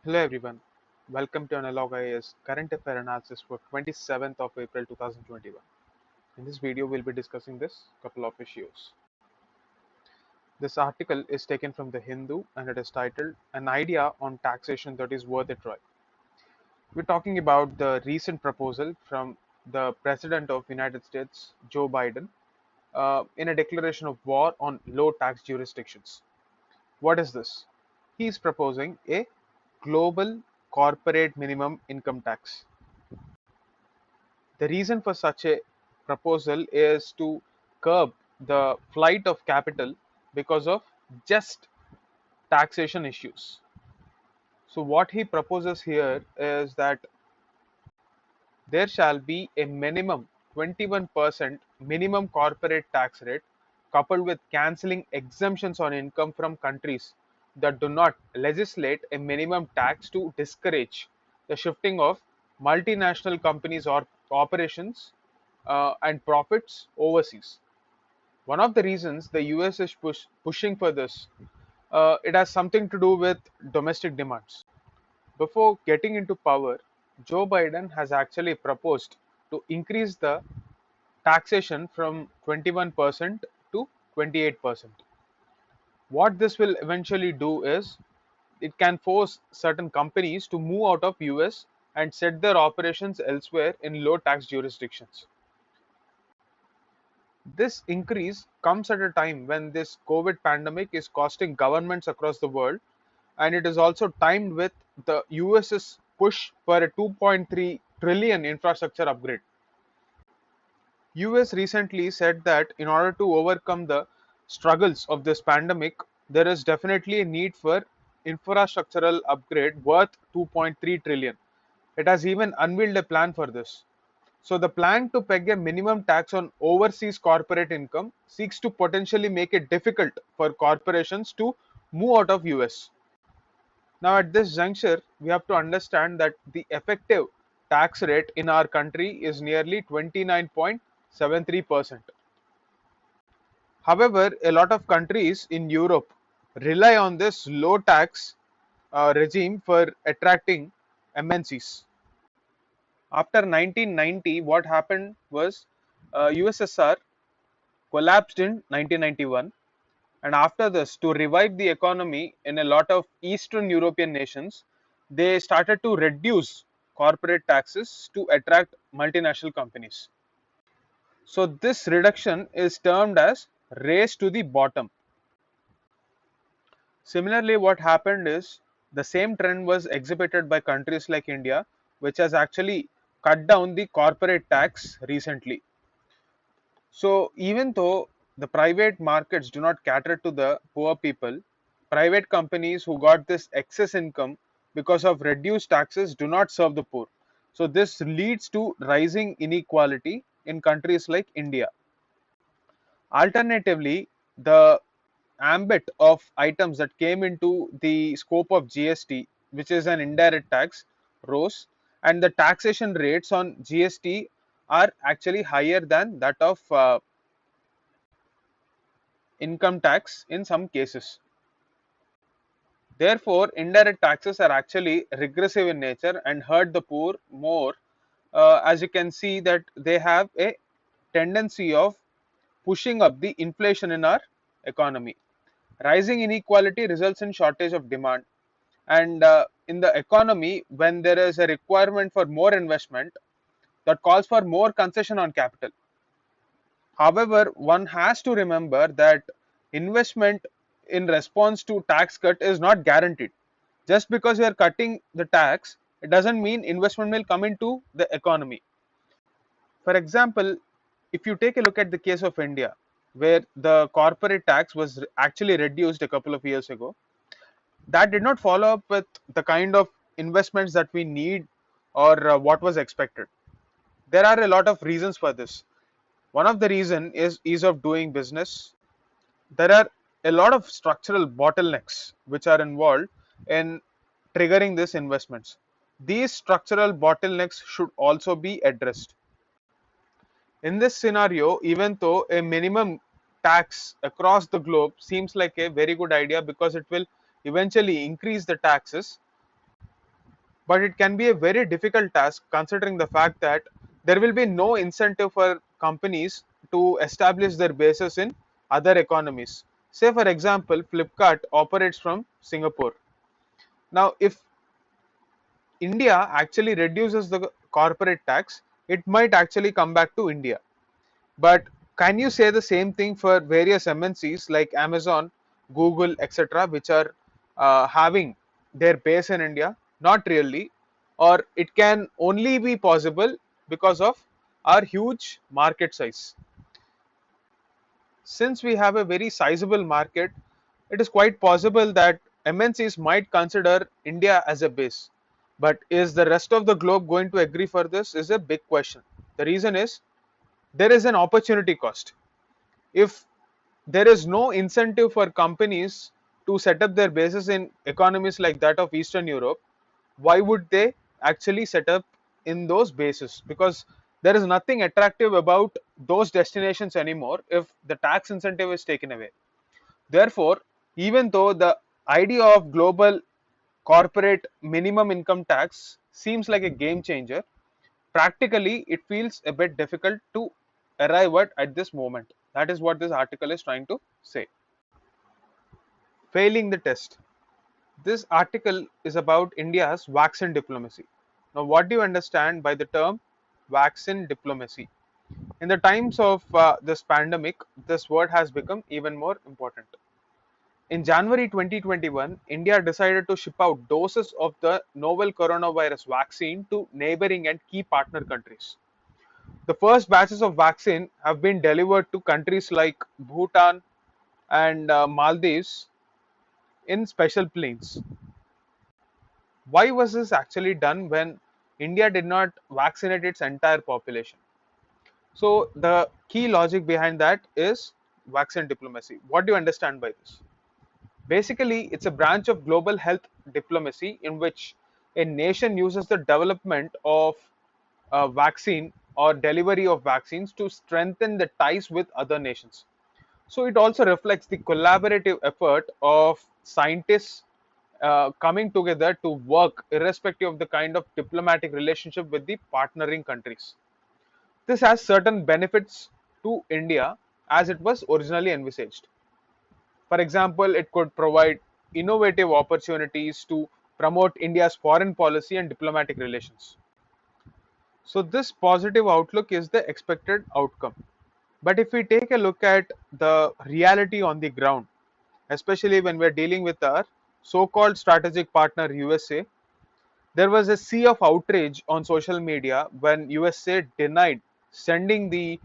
Hello everyone, welcome to Analog IAS Current Affair Analysis for 27th of April 2021. In this video, we'll be discussing this couple of issues. This article is taken from the Hindu and it is titled An Idea on Taxation That Is Worth a Try. We're talking about the recent proposal from the President of United States, Joe Biden, in a declaration of war on low tax jurisdictions. What is this? He is proposing a global corporate minimum income tax. The reason for such a proposal is to curb the flight of capital because of just taxation issues. So, what he proposes here is that there shall be a minimum 21% minimum corporate tax rate coupled with cancelling exemptions on income from countries that do not legislate a minimum tax to discourage the shifting of multinational companies or operations and profits overseas. One of the reasons the US is pushing for this, it has something to do with domestic demands. Before getting into power, Joe Biden has actually proposed to increase the taxation from 21% to 28%. What this will eventually do is it can force certain companies to move out of US and set their operations elsewhere in low tax jurisdictions. This increase comes at a time when this COVID pandemic is costing governments across the world, and it is also timed with the US's push for a 2.3 trillion infrastructure upgrade. US recently said that in order to overcome the struggles of this pandemic, there is definitely a need for infrastructural upgrade worth 2.3 trillion. It has even unveiled a plan for this. So the plan to peg a minimum tax on overseas corporate income seeks to potentially make it difficult for corporations to move out of US. Now at this juncture, we have to understand that the effective tax rate in our country is nearly 29.73%. However, a lot of countries in Europe rely on this low tax regime for attracting MNCs. After 1990, what happened was USSR collapsed in 1991, and after this, to revive the economy in a lot of Eastern European nations, they started to reduce corporate taxes to attract multinational companies. So this reduction is termed as race to the bottom. Similarly, what happened is the same trend was exhibited by countries like India, which has actually cut down the corporate tax recently. So even though the private markets do not cater to the poor people, private companies who got this excess income because of reduced taxes do not serve the poor. So this leads to rising inequality in countries like India. Alternatively, the ambit of items that came into the scope of GST, which is an indirect tax, rose, and the taxation rates on GST are actually higher than that of income tax in some cases. Therefore, indirect taxes are actually regressive in nature and hurt the poor more, as you can see that they have a tendency of pushing up the inflation in our economy. Rising inequality results in shortage of demand, and in the economy, when there is a requirement for more investment, that calls for more concession on capital. However, one has to remember that investment in response to tax cut is not guaranteed. Just because you are cutting the tax, it doesn't mean investment will come into the economy. For example, if you take a look at the case of India, where the corporate tax was actually reduced a couple of years ago, that did not follow up with the kind of investments that we need or what was expected. There are a lot of reasons for this. One of the reason is ease of doing business. There are a lot of structural bottlenecks which are involved in triggering these investments. These structural bottlenecks should also be addressed. In this scenario, even though a minimum tax across the globe seems like a very good idea because it will eventually increase the taxes, but it can be a very difficult task considering the fact that there will be no incentive for companies to establish their bases in other economies. Say, for example, Flipkart operates from Singapore. Now, if India actually reduces the corporate tax, it might actually come back to India. But can you say the same thing for various MNCs like Amazon, Google, etc., which are having their base in India? Not really, or it can only be possible because of our huge market size. Since we have a very sizable market, it is quite possible that MNCs might consider India as a base. But is the rest of the globe going to agree for this? Is a big question. The reason is there is an opportunity cost. If there is no incentive for companies to set up their bases in economies like that of Eastern Europe, why would they actually set up in those bases? Because there is nothing attractive about those destinations anymore if the tax incentive is taken away. Therefore, even though the idea of global corporate minimum income tax seems like a game changer, practically it feels a bit difficult to arrive at this moment. That is what this article is trying to say. Failing the test. This article is about India's vaccine diplomacy. Now, what do you understand by the term vaccine diplomacy? In the times of this pandemic, this word has become even more important. In January 2021, India decided to ship out doses of the novel coronavirus vaccine to neighboring and key partner countries. The first batches of vaccine have been delivered to countries like Bhutan and Maldives in special planes. Why was this actually done when India did not vaccinate its entire population? So, the key logic behind that is vaccine diplomacy. What do you understand by this? Basically, it's a branch of global health diplomacy in which a nation uses the development of a vaccine or delivery of vaccines to strengthen the ties with other nations. So it also reflects the collaborative effort of scientists coming together to work irrespective of the kind of diplomatic relationship with the partnering countries. This has certain benefits to India as it was originally envisaged. For example, it could provide innovative opportunities to promote India's foreign policy and diplomatic relations. So, this positive outlook is the expected outcome. But if we take a look at the reality on the ground, especially when we're dealing with our so called strategic partner USA, there was a sea of outrage on social media when USA denied sending the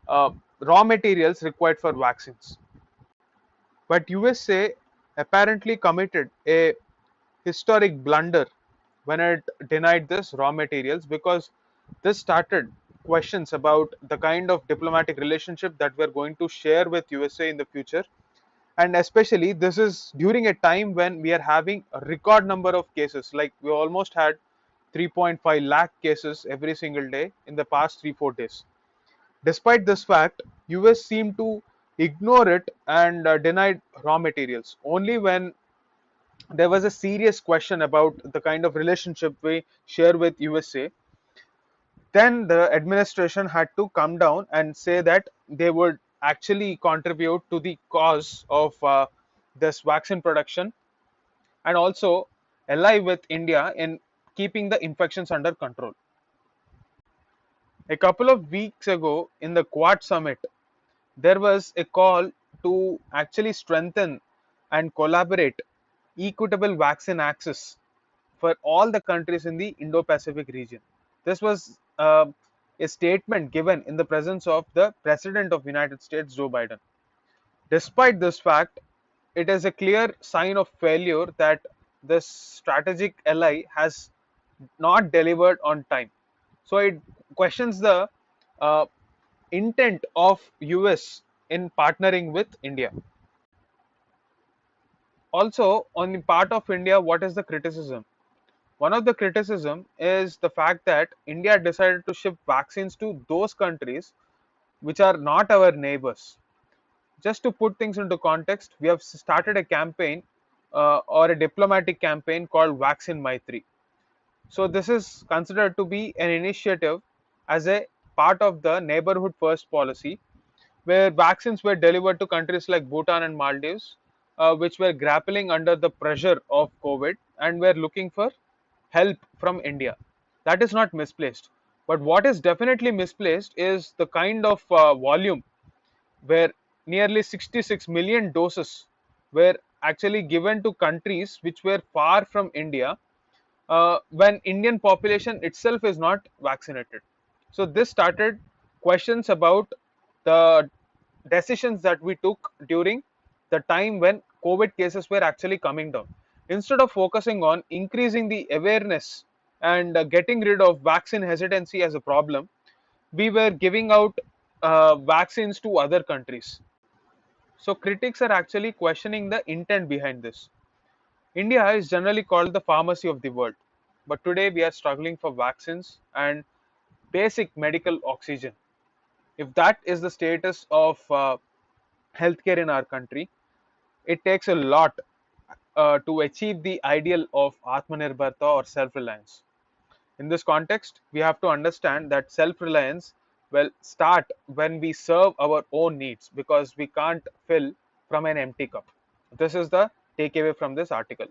uh, raw materials required for vaccines. But USA apparently committed a historic blunder when it denied this raw materials because this started questions about the kind of diplomatic relationship that we're going to share with USA in the future. And especially, this is during a time when we are having a record number of cases, like we almost had 3.5 lakh cases every single day in the past 3 4 days. Despite this fact, US seemed to ignore it and denied raw materials only when there was a serious question about the kind of relationship we share with USA. Then the administration had to come down and say that they would actually contribute to the cause of this vaccine production and also ally with India in keeping the infections under control. A couple of weeks ago in the Quad Summit, there was a call to actually strengthen and collaborate equitable vaccine access for all the countries in the Indo-Pacific region. This was a statement given in the presence of the President of the United States, Joe Biden. Despite this fact, it is a clear sign of failure that this strategic ally has not delivered on time. So it questions the uh, intent of US in partnering with India. Also, on the part of India, what is the criticism? One of the criticism is the fact that India decided to ship vaccines to those countries which are not our neighbors. Just to put things into context, we have started a campaign or a diplomatic campaign called Vaccine Maitri. So this is considered to be an initiative as a part of the neighborhood first policy, where vaccines were delivered to countries like Bhutan and Maldives, which were grappling under the pressure of COVID and were looking for help from India. That is not misplaced. But what is definitely misplaced is the kind of volume where nearly 66 million doses were actually given to countries which were far from India, when Indian population itself is not vaccinated. So this started questions about the decisions that we took during the time when COVID cases were actually coming down. Instead of focusing on increasing the awareness and getting rid of vaccine hesitancy as a problem, we were giving out vaccines to other countries. So critics are actually questioning the intent behind this. India is generally called the pharmacy of the world, but today we are struggling for vaccines and basic medical oxygen. If that is the status of healthcare in our country, it takes a lot to achieve the ideal of Atmanirbharta or self reliance. In this context, we have to understand that self reliance will start when we serve our own needs, because we can't fill from an empty cup. This is the takeaway from this article.